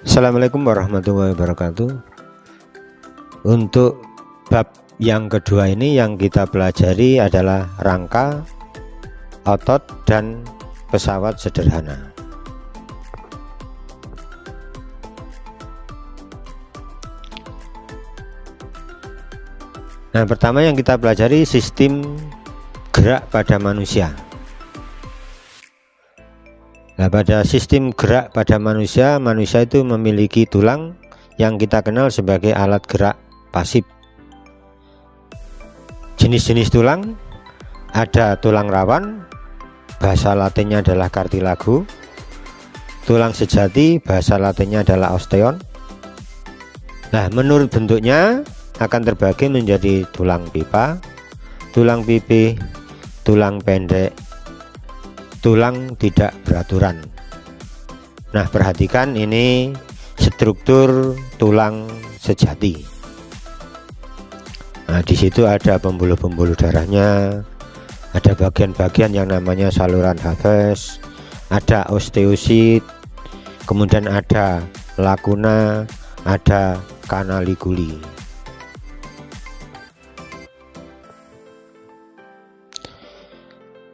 Assalamualaikum warahmatullahi wabarakatuh. Untuk bab yang kedua ini yang kita pelajari adalah rangka, otot, dan pesawat sederhana. Nah, pertama yang kita pelajari sistem gerak pada manusia. Nah, pada sistem gerak pada manusia itu memiliki tulang yang kita kenal sebagai alat gerak pasif. Jenis-jenis tulang ada tulang rawan, bahasa latinnya adalah cartilago. Tulang sejati, bahasa latinnya adalah osteon. Nah, menurut bentuknya akan terbagi menjadi tulang pipa, tulang pipih, tulang pendek, tulang tidak beraturan. Nah, perhatikan ini struktur tulang sejati. Nah, di situ ada pembuluh-pembuluh darahnya, ada bagian-bagian yang namanya saluran hafes, ada osteosit, kemudian ada lakuna, ada kanalikuli.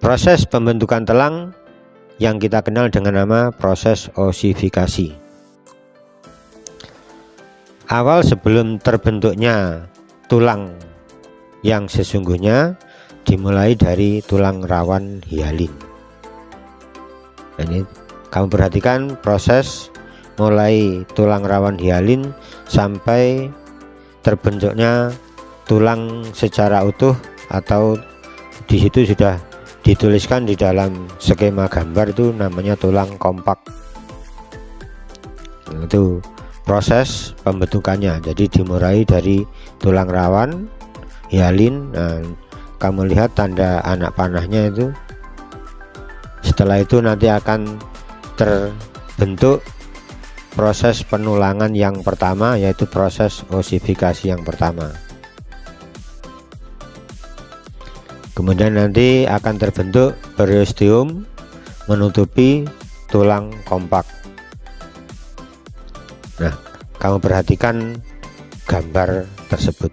Proses pembentukan tulang yang kita kenal dengan nama proses osifikasi. Awal sebelum terbentuknya tulang yang sesungguhnya dimulai dari tulang rawan hialin. Ini kamu perhatikan proses mulai tulang rawan hialin sampai terbentuknya tulang secara utuh, atau di situ sudah dituliskan di dalam skema gambar itu namanya tulang kompak. Itu proses pembentukannya. Jadi dimulai dari tulang rawan hialin. Nah, kamu lihat tanda anak panahnya itu. Setelah itu nanti akan terbentuk proses penulangan yang pertama, yaitu proses osifikasi yang pertama. Kemudian nanti akan terbentuk periosteum menutupi tulang kompak. Nah, kamu perhatikan gambar tersebut.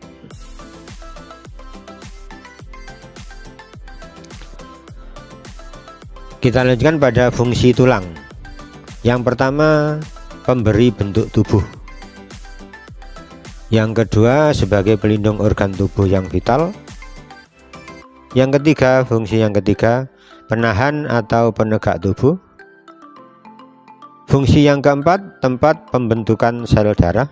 Kita lanjutkan pada fungsi tulang. Yang pertama, pemberi bentuk tubuh. Yang kedua, sebagai pelindung organ tubuh yang vital. Yang ketiga, fungsi yang ketiga, penahan atau penegak tubuh. Fungsi yang keempat, tempat pembentukan sel darah.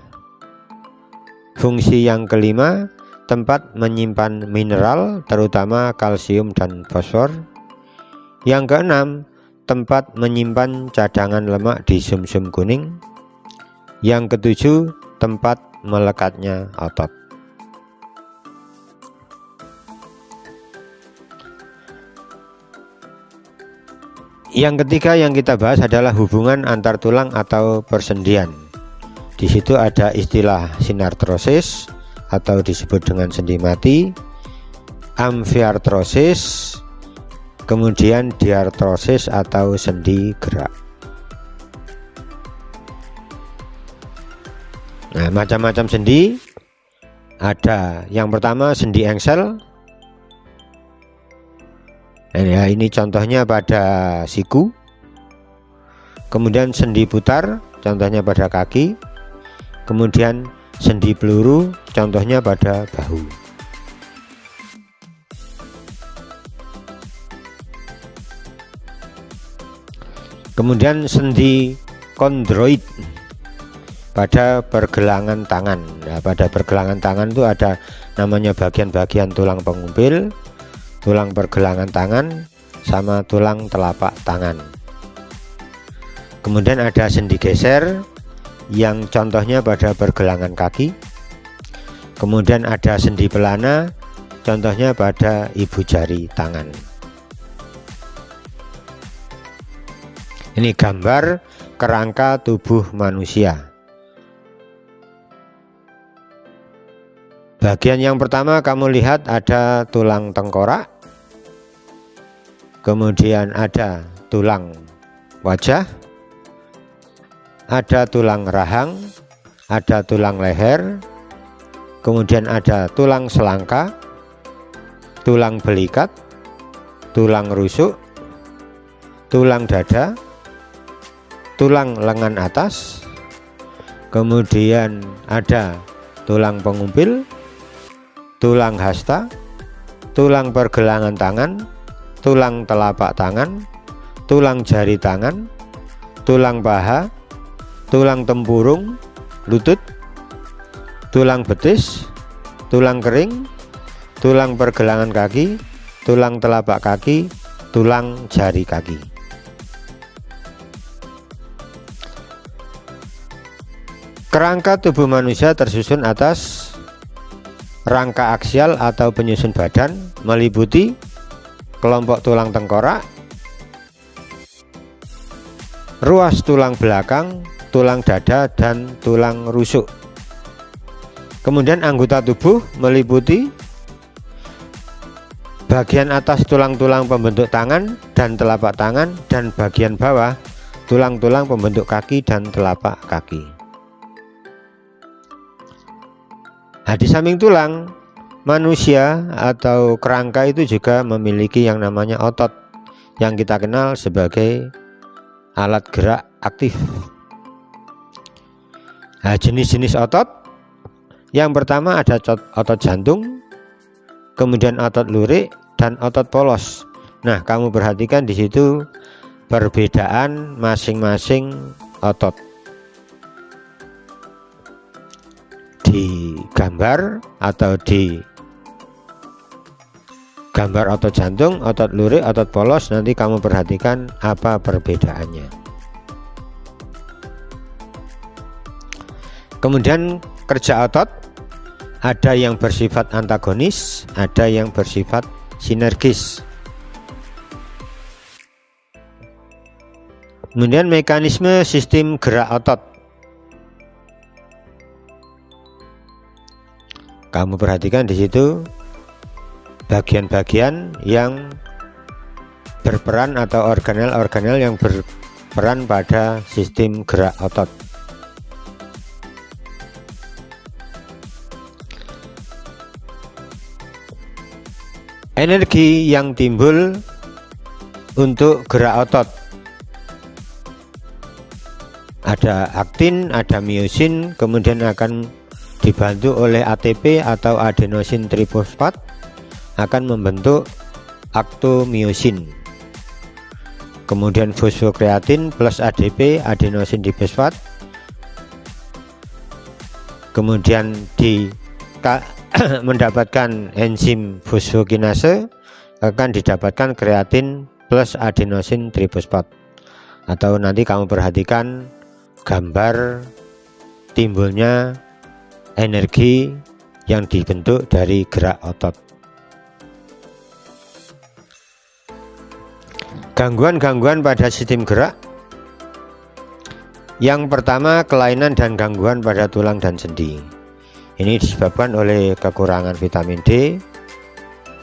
Fungsi yang kelima, tempat menyimpan mineral, terutama kalsium dan fosfor. Yang keenam, tempat menyimpan cadangan lemak di sumsum kuning. Yang ketujuh, tempat melekatnya otot. Yang ketiga yang kita bahas adalah hubungan antar tulang atau persendian. Di situ ada istilah sinartrosis atau disebut dengan sendi mati, amfiartrosis, kemudian diartrosis atau sendi gerak. Nah, macam-macam sendi ada. Yang pertama sendi engsel. Nah, ini contohnya pada siku. Kemudian sendi putar, contohnya pada kaki. Kemudian sendi peluru, contohnya pada bahu. Kemudian sendi kondroid pada pergelangan tangan. Nah, pada pergelangan tangan itu ada namanya bagian-bagian tulang pengumpil, tulang pergelangan tangan, sama tulang telapak tangan. Kemudian ada sendi geser yang contohnya pada pergelangan kaki. Kemudian ada sendi pelana, contohnya pada ibu jari tangan. Ini gambar kerangka tubuh manusia. Bagian yang pertama kamu lihat ada tulang tengkorak. Kemudian ada tulang wajah, ada tulang rahang, ada tulang leher, kemudian ada tulang selangka, tulang belikat, tulang rusuk, tulang dada, tulang lengan atas, kemudian ada tulang pengumpil, tulang hasta, tulang pergelangan tangan, tulang telapak tangan, tulang jari tangan, tulang paha, tulang tempurung, lutut, tulang betis, tulang kering, tulang pergelangan kaki, tulang telapak kaki, tulang jari kaki. Kerangka tubuh manusia tersusun atas rangka aksial atau penyusun badan, meliputi kelompok tulang tengkorak, ruas tulang belakang, tulang dada, dan tulang rusuk. Kemudian anggota tubuh meliputi bagian atas tulang-tulang pembentuk tangan dan telapak tangan, dan bagian bawah tulang-tulang pembentuk kaki dan telapak kaki. Nah, di samping tulang, manusia atau kerangka itu juga memiliki yang namanya otot, yang kita kenal sebagai alat gerak aktif. Nah, jenis-jenis otot, yang pertama ada otot jantung, kemudian otot lurik, dan otot polos. Nah, kamu perhatikan di situ perbedaan masing-masing otot. Di gambar atau di gambar otot jantung, otot lurik, otot polos, nanti kamu perhatikan apa perbedaannya. Kemudian kerja otot, ada yang bersifat antagonis, ada yang bersifat sinergis. Kemudian mekanisme sistem gerak otot, kamu perhatikan di situ bagian-bagian yang berperan atau organel-organel yang berperan pada sistem gerak otot. Energi yang timbul untuk gerak otot, ada aktin, ada miosin, kemudian akan dibantu oleh ATP atau adenosin trifosfat, akan membentuk aktomiosin. Kemudian fosfokreatin plus ADP, adenosin difosfat, kemudian mendapatkan enzim fosfokinase, akan didapatkan kreatin plus adenosin trifosfat. Atau nanti kamu perhatikan gambar timbulnya energi yang dibentuk dari gerak otot. Gangguan-gangguan pada sistem gerak. Yang pertama, kelainan dan gangguan pada tulang dan sendi. Ini disebabkan oleh kekurangan vitamin D,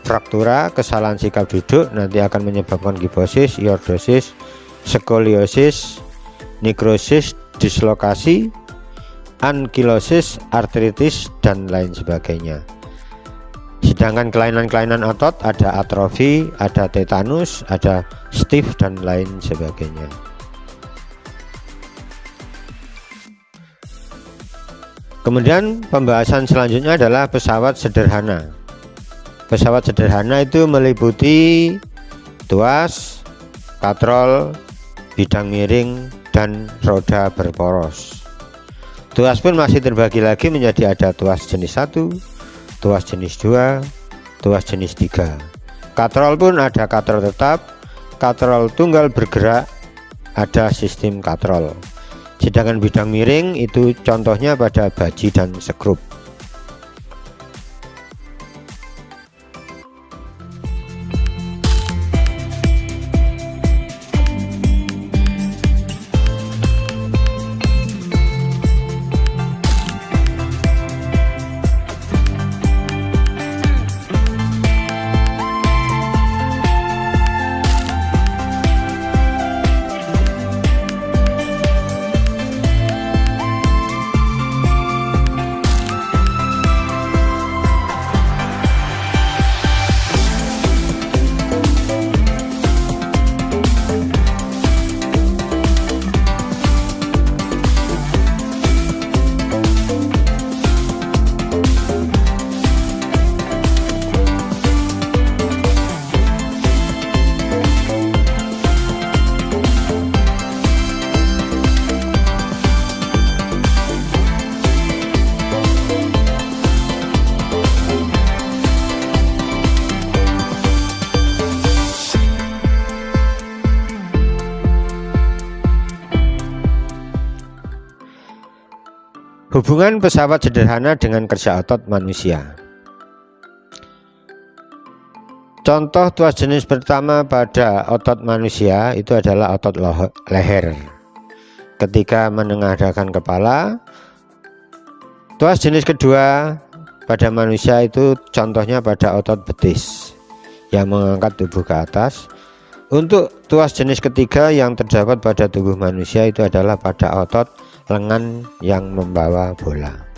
fraktura, kesalahan sikap duduk, nanti akan menyebabkan kifosis, iordosis, skoliosis, nekrosis, dislokasi, ankilosis, artritis, dan lain sebagainya. Sedangkan kelainan-kelainan otot ada atrofi, ada tetanus, ada stiff, dan lain sebagainya. Kemudian pembahasan selanjutnya adalah pesawat sederhana. Pesawat sederhana itu meliputi tuas, katrol, bidang miring, dan roda berporos. Tuas pun masih terbagi lagi menjadi ada tuas jenis 1, tuas jenis 2, tuas jenis 3. Katrol pun ada katrol tetap, katrol tunggal bergerak, ada sistem katrol. Sedangkan bidang miring itu contohnya pada baji dan skrup. Hubungan pesawat sederhana dengan kerja otot manusia. Contoh tuas jenis pertama pada otot manusia itu adalah otot leher. Ketika menengadahkan kepala. Tuas jenis kedua pada manusia itu contohnya pada otot betis yang mengangkat tubuh ke atas. Untuk tuas jenis ketiga yang terdapat pada tubuh manusia itu adalah pada otot lengan yang membawa bola.